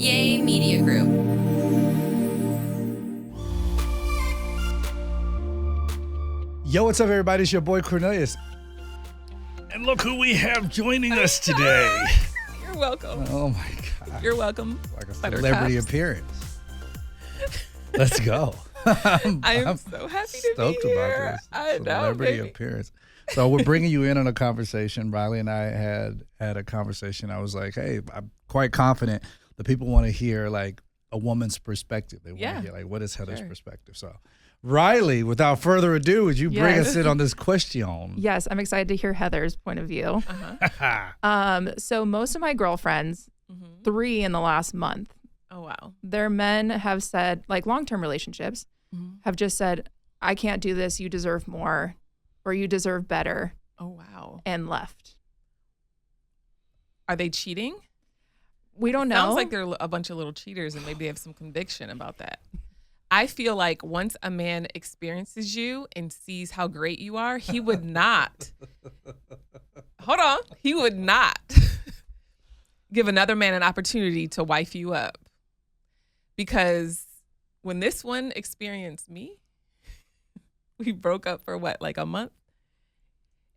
Yay Media Group. Yo, what's up, everybody? It's your boy Cornelius. And look who we have joining us today. You're welcome. Oh, my God. You're welcome. Like a celebrity appearance. Let's go. I'm so happy to be stoked here. about this. I know, Celebrity baby. appearance. So we're bringing you in on a conversation. Riley and I had a conversation. I was like, hey, I'm quite confident that people want to hear like a woman's perspective. They want to hear like, what is Heather's perspective? So Riley, without further ado, would you bring us in on this question? Yes, I'm excited to hear Heather's point of view. So most of my girlfriends, 3 in the last month, Oh, wow. their men have said, like long-term relationships, have just said, I can't do this, you deserve more, or you deserve better, Oh, wow. and left. Are they cheating? We don't know. Sounds like they're a bunch of little cheaters and maybe they have some conviction about that. I feel like once a man experiences you and sees how great you are, he would not, he would not give another man an opportunity to wife you up. Because when this one experienced me, we broke up for what, like a month?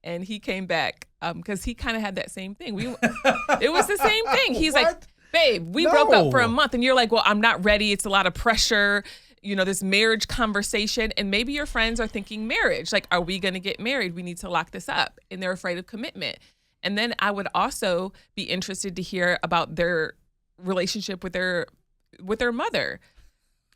And he came back because he kind of had that same thing. It was the same thing. He's like, babe, we broke up for a month. And you're like, well, I'm not ready. It's a lot of pressure, you know, this marriage conversation. And maybe your friends are thinking marriage. Like, are we going to get married? We need to lock this up. And they're afraid of commitment. And then I would also be interested to hear about their relationship with their mother.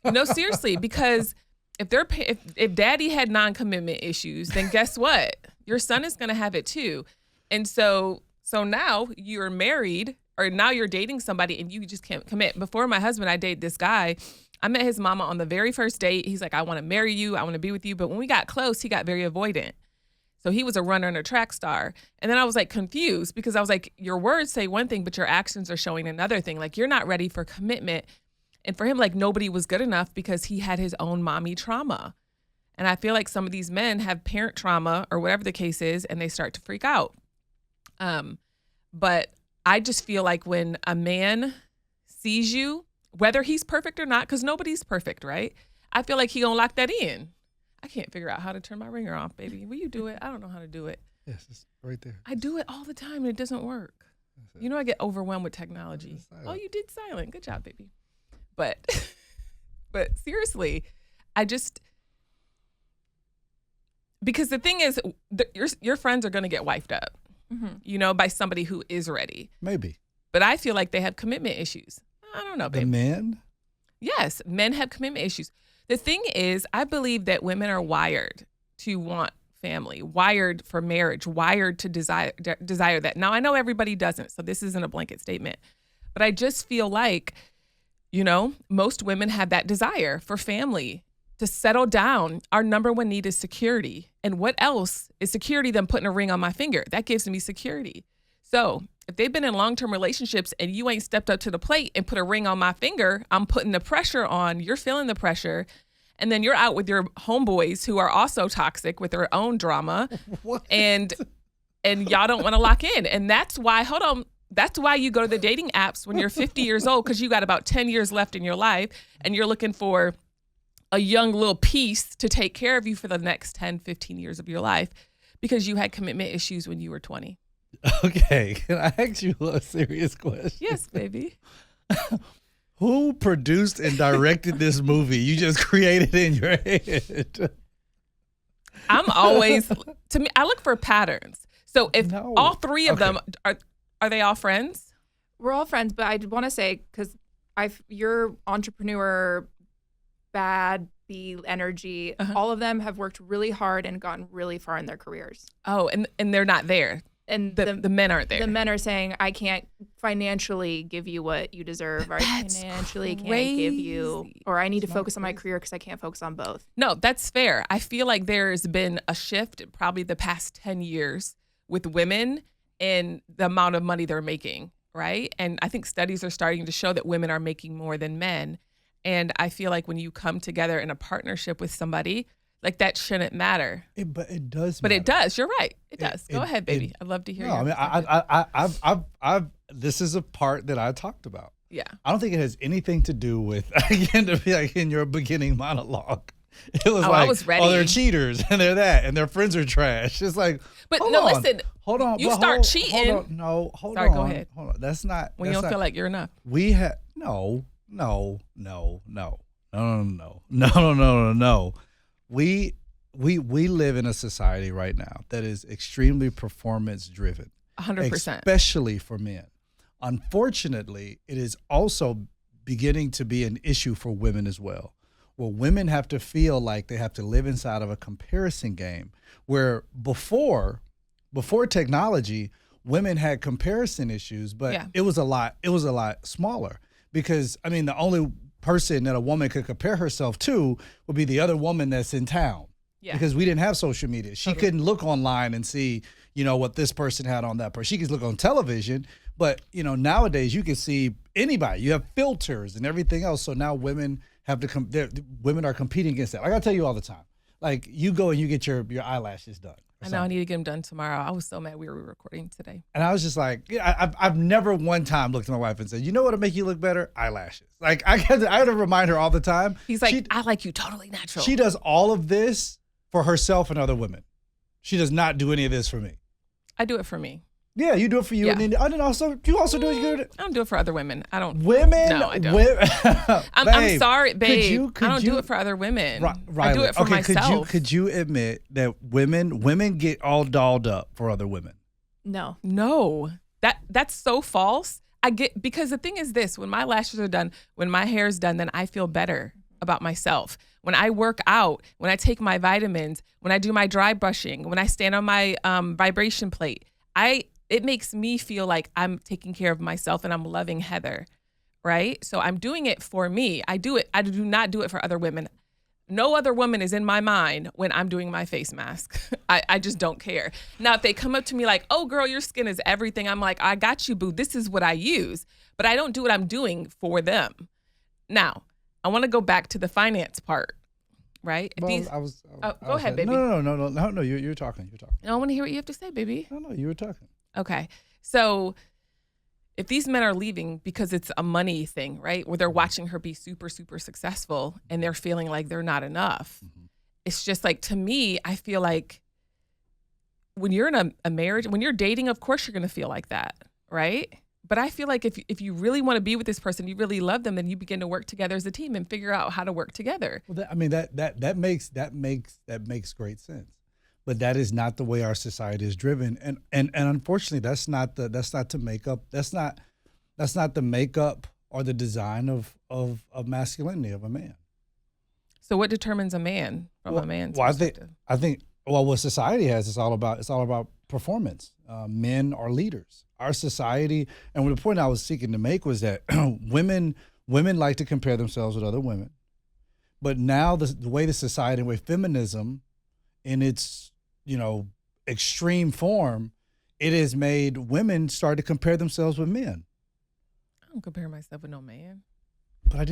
No, seriously, because if daddy had non-commitment issues, then guess what? Your son is going to have it too. And so now you're married or now you're dating somebody and you just can't commit. Before my husband, I dated this guy. I met his mama on the very first date. He's like, I want to marry you. I want to be with you. But when we got close, he got very avoidant. So he was a runner and a track star. And then I was like confused because I was like, your words say one thing, but your actions are showing another thing. Like you're not ready for commitment. And for him, like nobody was good enough because he had his own mommy trauma. And I feel like some of these men have parent trauma or whatever the case is, and they start to freak out. But I just feel like when a man sees you, whether he's perfect or not, because nobody's perfect, right? I feel like he gonna lock that in. I can't figure out how to turn my ringer off, baby. Will you do it? I don't know how to do it. Yes, it's right there. I do it all the time and it doesn't work. You know, I get overwhelmed with technology. Oh, you did silent. Good job, baby. But seriously, because the thing is, your friends are going to get wifed up, you know, by somebody who is ready. Maybe. But I feel like they have commitment issues. I don't know, baby. The men? Yes, men have commitment issues. The thing is, I believe that women are wired to want family, wired for marriage, wired to desire that. Now, I know everybody doesn't, so this isn't a blanket statement. But I just feel like, you know, most women have that desire for family, to settle down. Our number one need is security. And what else is security than putting a ring on my finger? That gives me security. So if they've been in long-term relationships and you ain't stepped up to the plate and put a ring on my finger, I'm putting the pressure on, you're feeling the pressure. And then you're out with your homeboys who are also toxic with their own drama. What? And y'all don't want to lock in. And that's why, that's why you go to the dating apps when you're 50 years old, because you got about 10 years left in your life and you're looking for a young little piece to take care of you for the next 10, 15 years of your life because you had commitment issues when you were 20. Okay. Can I ask you a serious question? Yes, baby. Who produced and directed this movie? You just created it in your head. I'm always, to me, I look for patterns. So if all three of them, are they all friends? We're all friends, but I want to say, because your entrepreneur, bad B energy, all of them have worked really hard and gotten really far in their careers. Oh, and they're not there. And the men aren't there. The men are saying, I can't financially give you what you deserve. Or I financially can't give you, or I need to focus on my career because I can't focus on both. No, that's fair. I feel like there's been a shift probably the past 10 years with women and the amount of money they're making, right? And I think studies are starting to show that women are making more than men. And I feel like when you come together in a partnership with somebody, like that shouldn't matter. But it does. But matter. it does. You're right. It does. Go ahead, baby. I'd love to hear. No, I mean, This is a part that I talked about. Yeah. I don't think it has anything to do with, again, to be like in your beginning monologue. It was like, I was ready. Oh, they're cheaters and they're that and their friends are trash. It's like, but hold no, on, listen. Hold on. You start cheating. Hold on. No, hold Sorry, on. go ahead. Hold on. That's not. When you don't feel like you're enough. We had no. We live in a society right now that is extremely performance driven. 100%. Especially for men. Unfortunately, it is also beginning to be an issue for women as well. Where women have to feel like they have to live inside of a comparison game where before technology, women had comparison issues, but it was a lot smaller because I mean, the only person that a woman could compare herself to would be the other woman that's in town. Yeah. Because we didn't have social media. She couldn't look online and see, what this person had on that person. She could look on television, but nowadays you can see anybody. You have filters and everything else. So now women have to women are competing against that. Like I tell you all the time, like you go and you get your eyelashes done. I know I need to get them done tomorrow. I was so mad we were recording today. And I was just like, I've never one time looked at my wife and said, you know what'll make you look better? Eyelashes. Like I had to remind her all the time. He's like, I like you totally natural. She does all of this for herself and other women. She does not do any of this for me. I do it for me. Yeah, you do it for you, and then you also do it. I don't do it for other women. I don't. Women? No, I don't. I'm sorry, babe. I don't do it for other women. I do it for myself. Could you admit that women get all dolled up for other women? No. That's so false. Because the thing is this: when my lashes are done, when my hair is done, then I feel better about myself. When I work out, when I take my vitamins, when I do my dry brushing, when I stand on my vibration plate, it makes me feel like I'm taking care of myself and I'm loving Heather, right? So I'm doing it for me. I do not do it for other women. No other woman is in my mind when I'm doing my face mask. I just don't care. Now, if they come up to me like, oh, girl, your skin is everything, I'm like, I got you, boo. This is what I use. But I don't do what I'm doing for them. Now, I want to go back to the finance part, right? Well, go ahead, baby. No, you're talking. I want to hear what you have to say, baby. No, you were talking. Okay. So if these men are leaving because it's a money thing, right? Where they're watching her be super, super successful and they're feeling like they're not enough. Mm-hmm. It's just like, to me, I feel like when you're in a marriage, when you're dating, of course you're going to feel like that, right? But I feel like if you really want to be with this person, you really love them, then you begin to work together as a team and figure out how to work together. Well, that makes great sense. But that is not the way our society is driven, and unfortunately, that's not the makeup or the design of masculinity of a man. So, what determines a man from a man's perspective? I think what society has is all about performance. Men are leaders. Our society, and the point I was seeking to make was that women like to compare themselves with other women, but now the way the society, the way feminism, in its extreme form, it has made women start to compare themselves with men. I don't compare myself with no man. But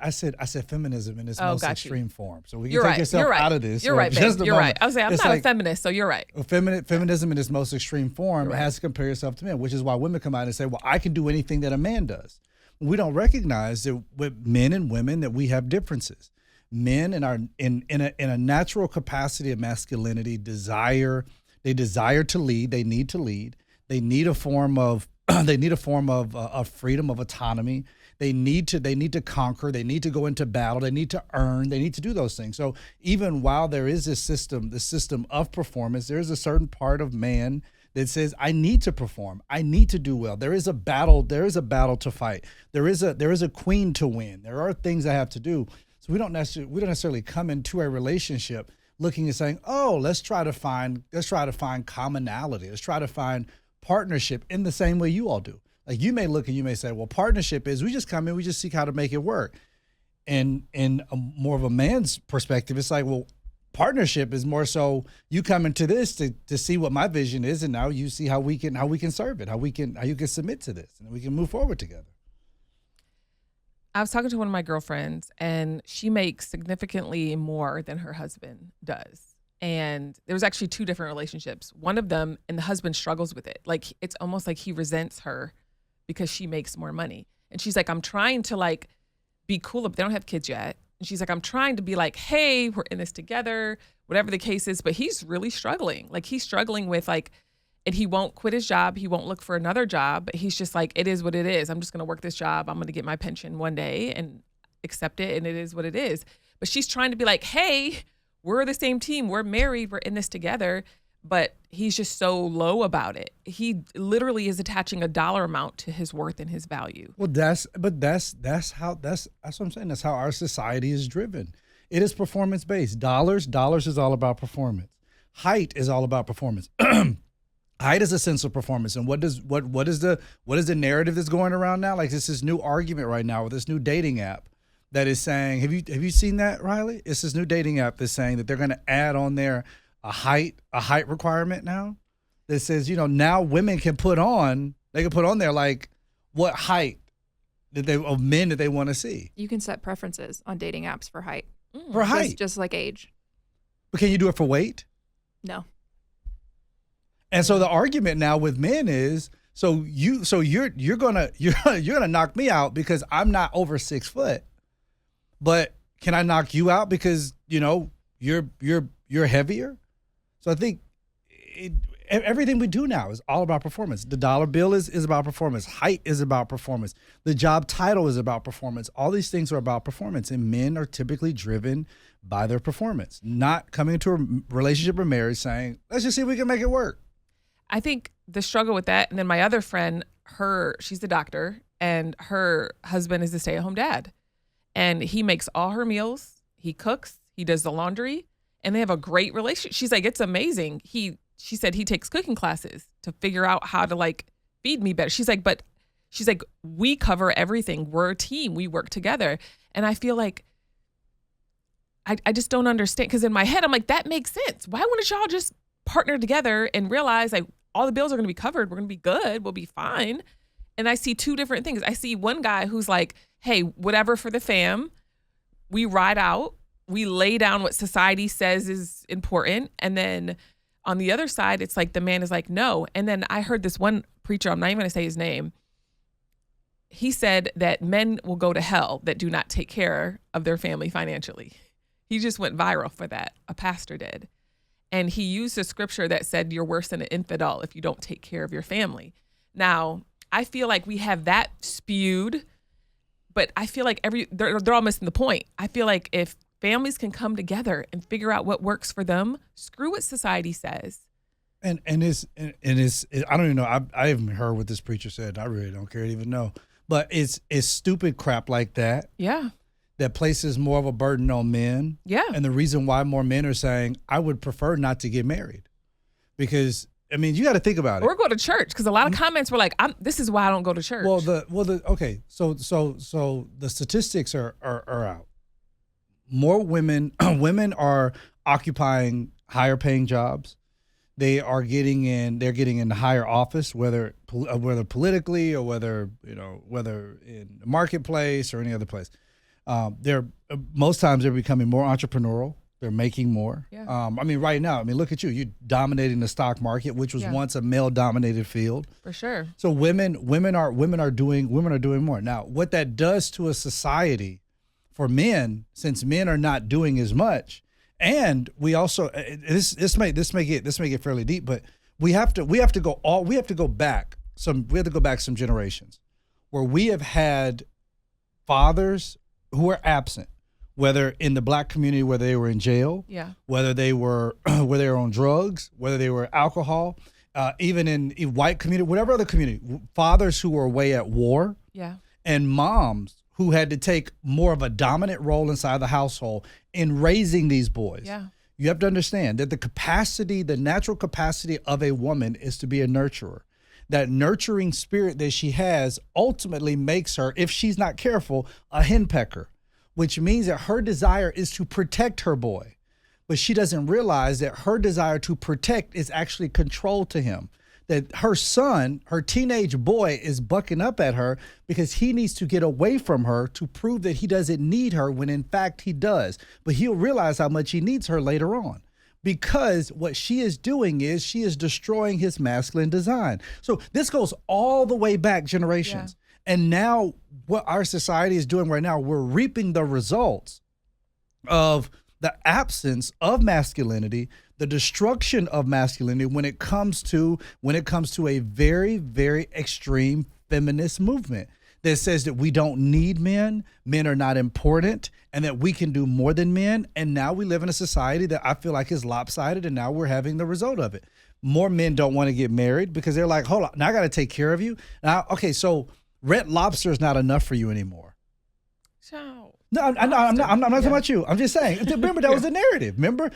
I said feminism in its most extreme form. So we can take yourself out of this. You're right, babe. You're right. I was saying, I'm not a feminist, so you're right. Feminism in its most extreme form has to compare yourself to men, which is why women come out and say, well, I can do anything that a man does. We don't recognize that with men and women that we have differences. Men in a natural capacity of masculinity desire to lead. They need to lead. They need a form of freedom, of autonomy. They need to conquer. They need to go into battle. They need to earn. They need to do those things. So even while there is the system of performance, there is a certain part of man that says, I need to perform. I need to do well. There is a battle. There is a battle to fight. There is a queen to win. There are things I have to do. So we don't necessarily come into a relationship looking and saying, oh, let's try to find commonality. Let's try to find partnership in the same way you all do. Like you may look and you may say, well, partnership is we just come in, we just seek how to make it work. And in more of a man's perspective, it's like, well, partnership is more so you come into this to see what my vision is, and now you see how we can serve it, how you can submit to this, and we can move forward together. I was talking to one of my girlfriends, and she makes significantly more than her husband does. And there was actually two different relationships. One of them, and the husband struggles with it. Like, it's almost like he resents her because she makes more money. And she's like, I'm trying to like be cool, but they don't have kids yet. And she's like, I'm trying to be like, hey, we're in this together, whatever the case is. But he's really struggling. Like he's struggling with like, and he won't quit his job. He won't look for another job. But he's just like, it is what it is. I'm just going to work this job. I'm going to get my pension one day and accept it. And it is what it is. But she's trying to be like, hey, we're the same team. We're married. We're in this together. But he's just so low about it. He literally is attaching a dollar amount to his worth and his value. Well, that's what I'm saying. That's how our society is driven. It is performance based. Dollars is all about performance. Height is all about performance. Height is a sense of performance. And what is the narrative that's going around now? Like this new argument right now with this new dating app that is saying, have you seen that, Riley? It's this new dating app that's saying that they're going to add on there a height requirement now that says, now women can put on there like what height of men that they want to see. You can set preferences on dating apps for height. For height. Just like age. But can you do it for weight? No. And so the argument now with men is, you're gonna knock me out because I'm not over 6 foot, but can I knock you out because you're heavier? So I think everything we do now is all about performance. The dollar bill is about performance. Height is about performance. The job title is about performance. All these things are about performance, and men are typically driven by their performance, not coming into a relationship or marriage saying, let's just see if we can make it work. I think the struggle with that, and then my other friend, she's the doctor, and her husband is the stay-at-home dad. And he makes all her meals, he cooks, he does the laundry, and they have a great relationship. She's like, it's amazing. She said he takes cooking classes to figure out how to like feed me better. She's like, we cover everything. We're a team. We work together. And I feel like I just don't understand, because in my head, I'm like, that makes sense. Why wouldn't y'all just partner together and realize like all the bills are going to be covered. We're going to be good. We'll be fine. And I see two different things. I see one guy who's like, hey, whatever for the fam. We ride out. We lay down what society says is important. And then on the other side, it's like the man is like, no. And then I heard this one preacher, I'm not even going to say his name. He said that men will go to hell that do not take care of their family financially. He just went viral for that. A pastor did. And he used a scripture that said you're worse than an infidel if you don't take care of your family. Now, I feel like we have that spewed, but I feel like they're all missing the point. I feel like if families can come together and figure out what works for them, screw what society says. And it's I don't even know. I haven't heard what this preacher said. I really don't care to even know. But it's stupid crap like that. Yeah. That places more of a burden on men. Yeah. And the reason why more men are saying, I would prefer not to get married. Because, I mean, you got to think about it. Or go to church, because a lot of comments were like, this is why I don't go to church. Okay. So the statistics are out. More women are occupying higher paying jobs. They're getting in higher office, whether politically or whether in the marketplace or any other place. Most times they're becoming more entrepreneurial. They're making more. Yeah. I mean, right now, look at you. You're dominating the stock market, which was once a male-dominated field. For sure. So women are doing more. Now, what that does to a society for men, since men are not doing as much, and we also this may get fairly deep, but we have to go back some generations where we have had fathers who are absent, whether in the black community, whether they were in jail, whether they were on drugs, whether they were alcohol, even in white community, whatever other community, fathers who were away at war, and moms who had to take more of a dominant role inside the household in raising these boys. Yeah. You have to understand that the natural capacity of a woman is to be a nurturer. That nurturing spirit that she has ultimately makes her, if she's not careful, a henpecker, which means that her desire is to protect her boy. But she doesn't realize that her desire to protect is actually control to him. That her son, her teenage boy, is bucking up at her because he needs to get away from her to prove that he doesn't need her when in fact he does. But he'll realize how much he needs her later on. Because what she is doing is she is destroying his masculine design. So this goes all the way back generations. And now what our society is doing right now, we're reaping the results of the absence of masculinity, the destruction of masculinity when it comes to a very, very extreme feminist movement that says that we don't need men are not important, and that we can do more than men. And now we live in a society that I feel like is lopsided, and now we're having the result of it. More men don't want to get married because they're like, hold on, now I got to take care of you. Now, okay, so Red Lobster is not enough for you anymore. So no, I'm not talking about you. I'm just saying. Remember, that was the narrative. Remember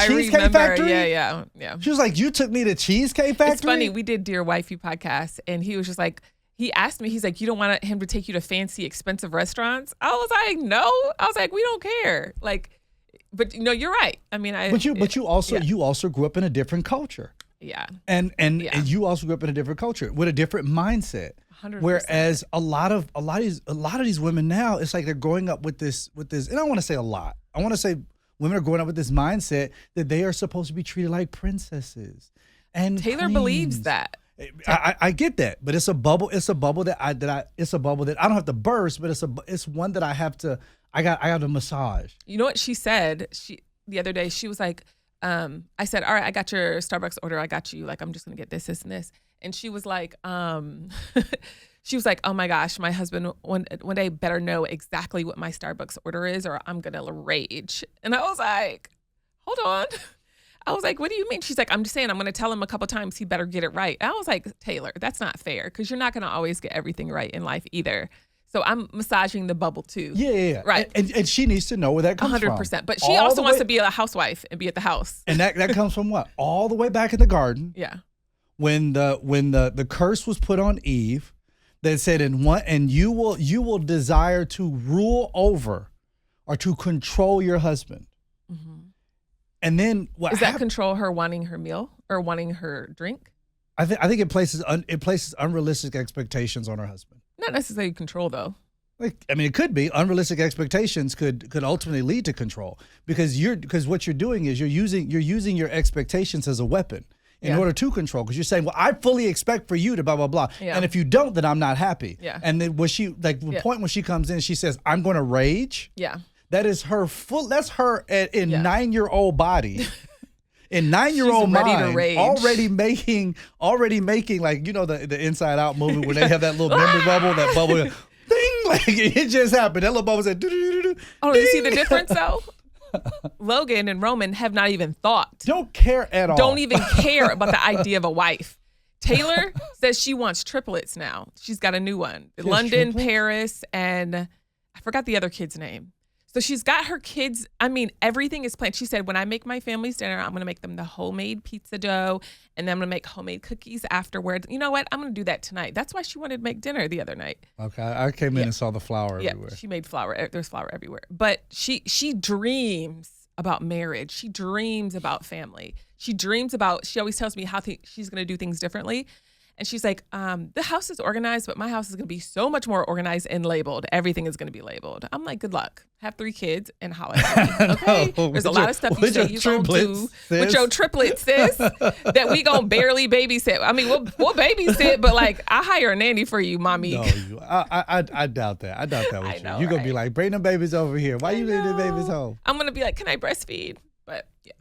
Cheesecake Factory? Yeah. She was like, you took me to Cheesecake Factory? It's funny. We did Dear Wifey podcast, and he was just like, he asked me, he's like, you don't want him to take you to fancy, expensive restaurants? I was like, no. I was like, we don't care. Like, but you're right. I mean, you also grew up in a different culture. Yeah. And you also grew up in a different culture with a different mindset. 100%. Whereas a lot of these women now, it's like they're growing up with this, and I don't want to say a lot. I want to say women are growing up with this mindset that they are supposed to be treated like princesses. And Taylor queens. believes that. I get that, but it's a bubble. It's a bubble that I don't have to burst, but it's one that I have to massage. You know what she said? The other day, she was like, I said, all right, I got your Starbucks order. I got you. Like, I'm just gonna get this, and this. And she was like, she was like, oh my gosh, my husband one day better know exactly what my Starbucks order is, or I'm gonna rage. And I was like, hold on. I was like, what do you mean? She's like, I'm just saying, I'm going to tell him a couple times he better get it right. And I was like, Taylor, that's not fair, because you're not going to always get everything right in life either. So I'm massaging the bubble too. Yeah. Right. And she needs to know where that comes 100%. from. But she also wants to be a housewife and be at the house. And that comes from what? All the way back in the garden. Yeah. When the curse was put on Eve, that said, and you will desire to rule over or to control your husband. Mm-hmm. And then what is that control her wanting her meal or wanting her drink? I think it places unrealistic expectations on her husband. Not necessarily control though. Like, I mean, it could be unrealistic expectations could ultimately lead to control, because what you're doing is you're using your expectations as a weapon in order to control, because you're saying, well, I fully expect for you to blah blah blah, and if you don't, then I'm not happy. Yeah. And then point when she comes in, she says, I'm going to rage. Yeah. That is her that's her in 9-year-old body. In 9-year-old mind, already making like, the Inside Out movie where they have that little memory bubble, that bubble, ding, like it just happened. That little bubble said, oh, you see the difference though? Logan and Roman have not even thought. Don't care at all. Don't even care about the idea of a wife. Taylor says she wants triplets now. She's got a new one. London, triplets? Paris, and I forgot the other kid's name. So she's got her kids. I mean, everything is planned. She said, when I make my family's dinner, I'm going to make them the homemade pizza dough, and then I'm going to make homemade cookies afterwards. You know what? I'm going to do that tonight. That's why she wanted to make dinner the other night. Okay. I came in and saw the flour everywhere. Yeah, she made flour. There's flour everywhere. But she dreams about marriage. She dreams about family. She always tells me how she's going to do things differently. And she's like, the house is organized, but my house is going to be so much more organized and labeled. Everything is going to be labeled. I'm like, good luck. Have 3 kids and holler at me, okay? There's a lot of stuff you say you going to do with your triplets, sis, that we going to barely babysit. I mean, we'll babysit, but like, I hire a nanny for you, mommy. No, I doubt that. I doubt that with you. You're going to be like, bring them babies over here. Why you leaving the babies home? I'm going to be like, can I breastfeed? But yeah,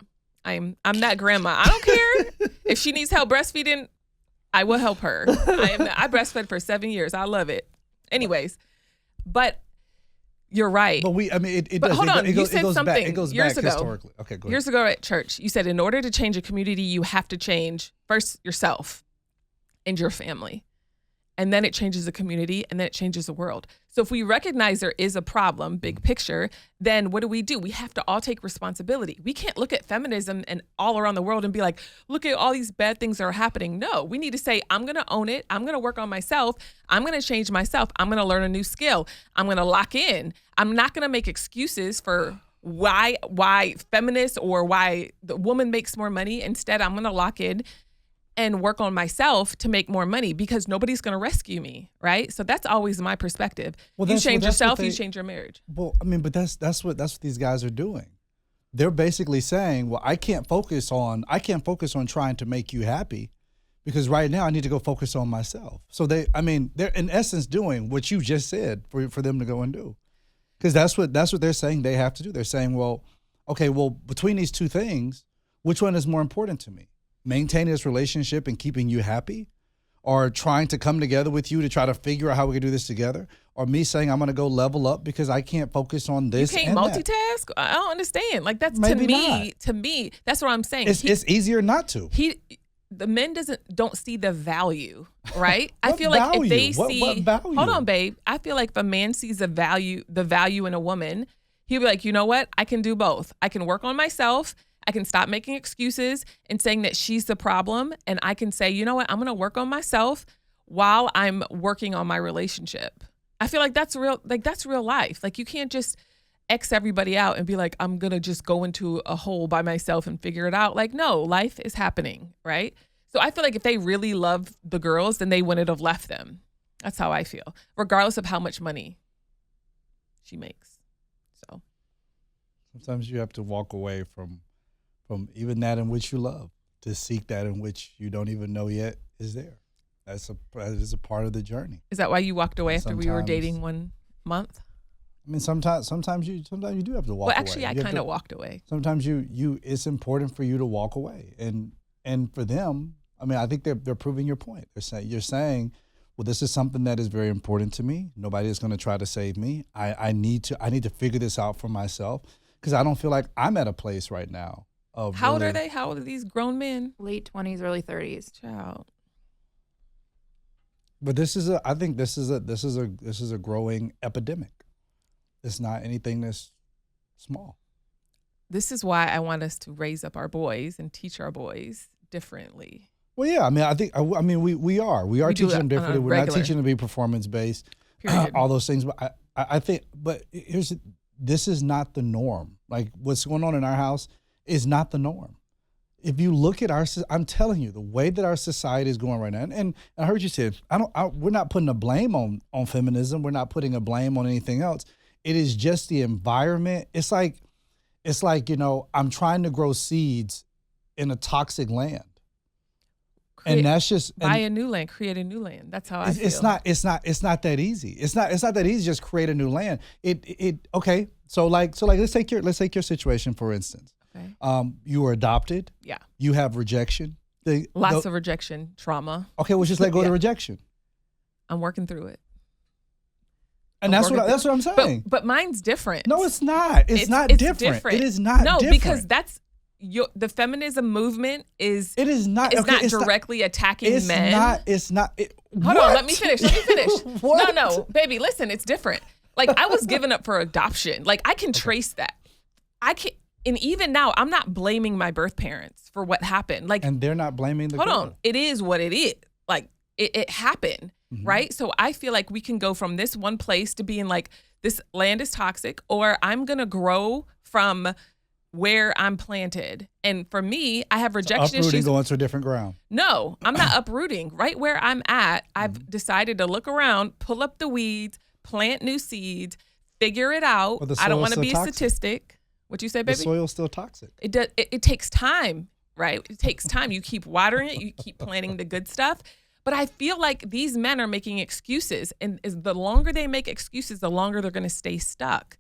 I'm that grandma. I don't care if she needs help breastfeeding. I will help her. I breastfed for 7 years. I love it. Anyways, but you're right. But it does. Hold on, you said goes something back, it goes years back ago. Historically. Okay, go ahead. Years ago at church, you said in order to change a community, you have to change first yourself and your family. And then it changes the community, and then it changes the world. So if we recognize there is a problem, big picture, then what do? We have to all take responsibility. We can't look at feminism and all around the world and be like, look at all these bad things that are happening. No, we need to say, I'm going to own it. I'm going to work on myself. I'm going to change myself. I'm going to learn a new skill. I'm going to lock in. I'm not going to make excuses for why feminists or why the woman makes more money. Instead, I'm going to lock in and work on myself to make more money, because nobody's going to rescue me, right? So that's always my perspective. Well, you change yourself, you change your marriage. Well, I mean, but that's what these guys are doing. They're basically saying, well, I can't focus on trying to make you happy, because right now I need to go focus on myself. So they're in essence doing what you just said for them to go and do. Because that's what they're saying they have to do. They're saying, well, okay, well, between these two things, which one is more important to me? Maintaining this relationship and keeping you happy, or trying to come together with you to try to figure out how we can do this together, or me saying I'm going to go level up because I can't focus on this. You can't multitask. I don't understand. Like that's to me. That's what I'm saying. It's easier not to. The men don't see the value, right? I feel like if they see, what value? Hold on, babe. I feel like if a man sees the value in a woman, he'll be like, you know what? I can do both. I can work on myself. I can stop making excuses and saying that she's the problem. And I can say, you know what? I'm going to work on myself while I'm working on my relationship. I feel like that's real life. Like you can't just X everybody out and be like, I'm going to just go into a hole by myself and figure it out. Like, no, life is happening, right? So I feel like if they really love the girls, then they wouldn't have left them. That's how I feel, regardless of how much money she makes. So sometimes you have to walk away from even that in which you love to seek that in which you don't even know yet is there. That is a part of the journey. Is that why you walked away after we were dating 1 month? I mean, sometimes you do have to walk away. Well, actually, I kind of walked away. Sometimes it's important for you to walk away, and for them, I mean, I think they're proving your point. You're saying, well, this is something that is very important to me. Nobody is going to try to save me. I need to figure this out for myself because I don't feel like I'm at a place right now. How old are they? How old are these grown men? Late 20s, early 30s. Child. But I think this is a growing epidemic. It's not anything that's small. This is why I want us to raise up our boys and teach our boys differently. Well, yeah, I mean, we are teaching them differently. We're not teaching them to be performance based, all those things. But I think, this is not the norm. Like what's going on in our house is not the norm. If you look at I'm telling you, the way that our society is going right now, and I heard you say, we're not putting a blame on feminism. We're not putting a blame on anything else. It is just the environment. It's like, I'm trying to grow seeds in a toxic land. And that's just buy a new land, create a new land. That's how I feel. It's not that easy. It's not that easy. Just create a new land. Okay. So let's take your situation for instance. Okay. You were adopted. Yeah. You have rejection. Lots of rejection, trauma. Okay, well just let go of the rejection. I'm working through it. And that's what I'm saying. But mine's different. No, it's not. It's not different. It is not different. No, because that's the feminism movement is. It is not. It's not directly attacking men. It's not. Hold on. Let me finish. What? No, baby. Listen, it's different. Like I was given up for adoption. Like I can trace that. I can, and even now, I'm not blaming my birth parents for what happened. Like, and they're not blaming the. Hold on. It is what it is. Like it happened. Mm-hmm. Right. So I feel like we can go from this one place to being like, this land is toxic, or I'm going to grow from where I'm planted. And for me, I have rejection issues. Going to a different ground. No, I'm not uprooting. Right where I'm at, I've decided to look around, pull up the weeds, plant new seeds, figure it out. Well, I don't want to be a statistic. What you say, baby? The soil's still toxic. It takes time, right? It takes time. You keep watering it. You keep planting the good stuff. But I feel like these men are making excuses, and the longer they make excuses, the longer they're going to stay stuck.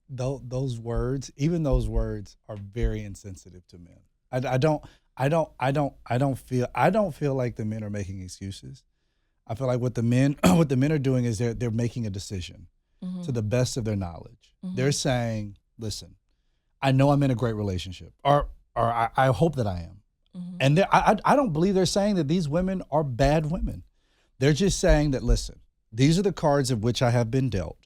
Those words are very insensitive to men. I don't feel like the men are making excuses. I feel like what the men are doing is they're making a decision to the best of their knowledge. Mm-hmm. They're saying, listen, I know I'm in a great relationship, or I hope that I am. Mm-hmm. And I don't believe they're saying that these women are bad women. They're just saying that, listen, these are the cards of which I have been dealt.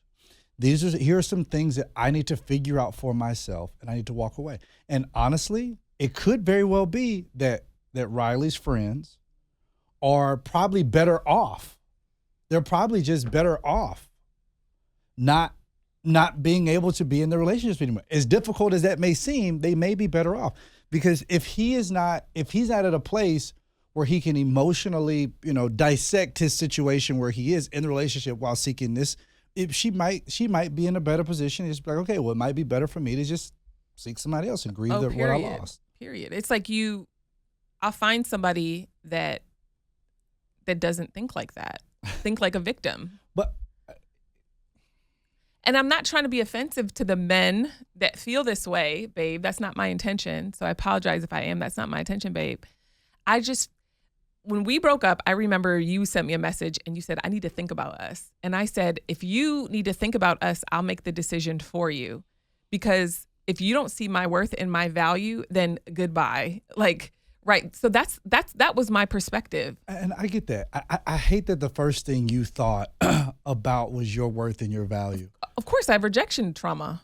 Here are some things that I need to figure out for myself, and I need to walk away. And honestly, it could very well be that Riley's friends are probably better off. They're probably just better off not being able to be in the relationship anymore. As difficult as that may seem, they may be better off. Because if he's not at a place where he can emotionally, dissect his situation where he is in the relationship while seeking this, she might be in a better position. It's like, okay, well, it might be better for me to just seek somebody else and grieve what I lost. Period. It's like I'll find somebody that doesn't think like that, think like a victim. But and I'm not trying to be offensive to the men that feel this way, babe. That's not my intention. So I apologize if I am. That's not my intention, babe. When we broke up, I remember you sent me a message and you said, I need to think about us. And I said, if you need to think about us, I'll make the decision for you. Because if you don't see my worth and my value, then goodbye. Like, right. So that was my perspective. And I get that. I hate that the first thing you thought about was your worth and your value. Of course, I have rejection trauma.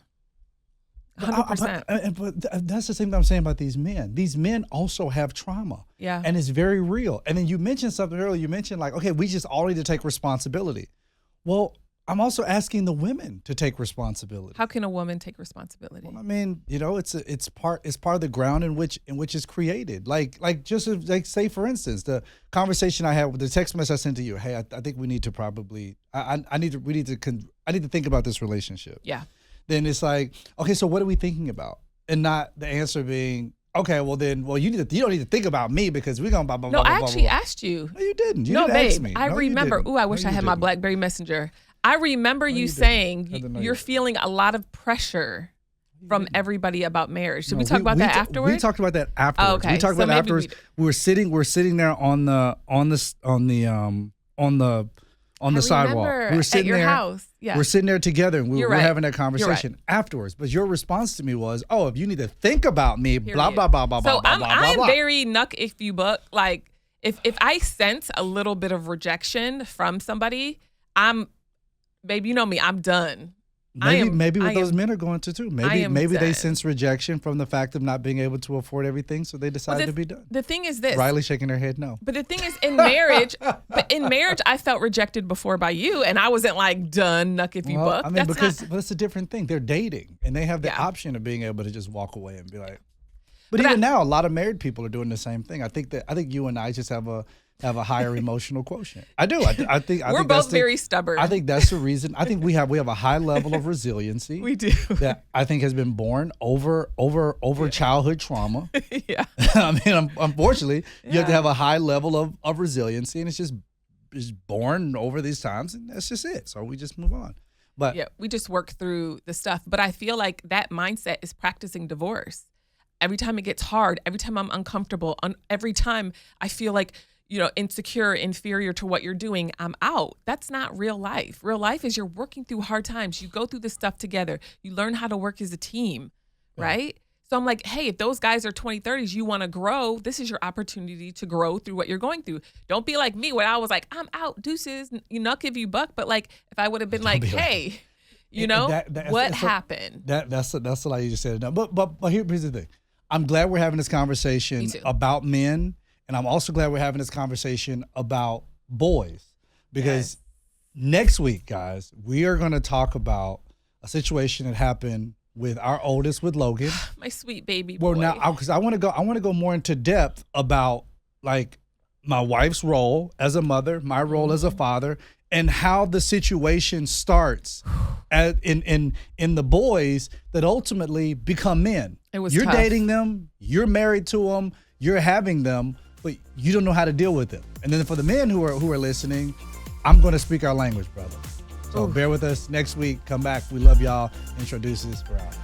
100%. But that's the same thing I'm saying about these men. These men also have trauma. Yeah. And it's very real. And then you mentioned something earlier. You mentioned like, okay, we just all need to take responsibility. Well, I'm also asking the women to take responsibility. How can a woman take responsibility? Well, I mean, it's part of the ground in which it's created. Like say for instance, the conversation I had with the text message I sent to you. Hey, I think we need to probably I need to think about this relationship. Yeah. Then it's like, okay, so what are we thinking about? And not the answer being, okay, you don't need to think about me because we're gonna blah blah blah. No, I actually asked you. No, you didn't. You no, didn't babe. ask me. I remember. Ooh, I wish I had my BlackBerry Messenger. I remember you saying you're feeling a lot of pressure from everybody about marriage. Did we talk about that afterwards? We talked about that afterwards. Oh, okay. We talked about it afterwards. We're sitting there on the sidewalk. We were sitting at your there. House. Yeah. We're sitting there together and we're right. having that conversation afterwards. But your response to me was, "Oh, if you need to think about me, blah blah blah blah so blah I'm, blah I'm blah." very nuck if you buck. Like if I sense a little bit of rejection from somebody, babe, you know me, I'm done. Maybe what those men are going to too. Maybe they sense rejection from the fact of not being able to afford everything, so they decided to be done. The thing is this. Riley shaking her head no. But the thing is, in marriage, I felt rejected before by you, and I wasn't like done, nuck if you buck. I mean, but it's a different thing. They're dating, and they have the option of being able to just walk away and be like. But even now, a lot of married people are doing the same thing. I think you and I just have a higher emotional quotient. I do. I think we're both very stubborn. I think that's the reason. I think we have a high level of resiliency. We do. That I think has been born over childhood trauma. Yeah. I mean, unfortunately, you have to have a high level of resiliency, and it's just born over these times, and that's just it. So we just move on. But yeah, we just work through the stuff. But I feel like that mindset is practicing divorce. Every time it gets hard, every time I'm uncomfortable, every time I feel like, insecure, inferior to what you're doing, I'm out. That's not real life. Real life is you're working through hard times. You go through this stuff together. You learn how to work as a team, right? So I'm like, hey, if those guys are 20, 30s, you want to grow, this is your opportunity to grow through what you're going through. Don't be like me, where I was like, I'm out, deuces, nuck if you buck. But like, if I would have been like, hey, what happened? That's a lot you just said. But here's the thing. I'm glad we're having this conversation about men, and I'm also glad we're having this conversation about boys, because next week, guys, we are going to talk about a situation that happened with our oldest, with Logan. My sweet baby boy. Well, now, because I want to go more into depth about like my wife's role as a mother, my role as a father, and how the situation starts in the boys that ultimately become men. You're tough. dating them, you're married to them, you're having them, but you don't know how to deal with them. And then for the men who are listening, I'm going to speak our language, brother. So bear with us next week. Come back. We love y'all. Introduces. We're out.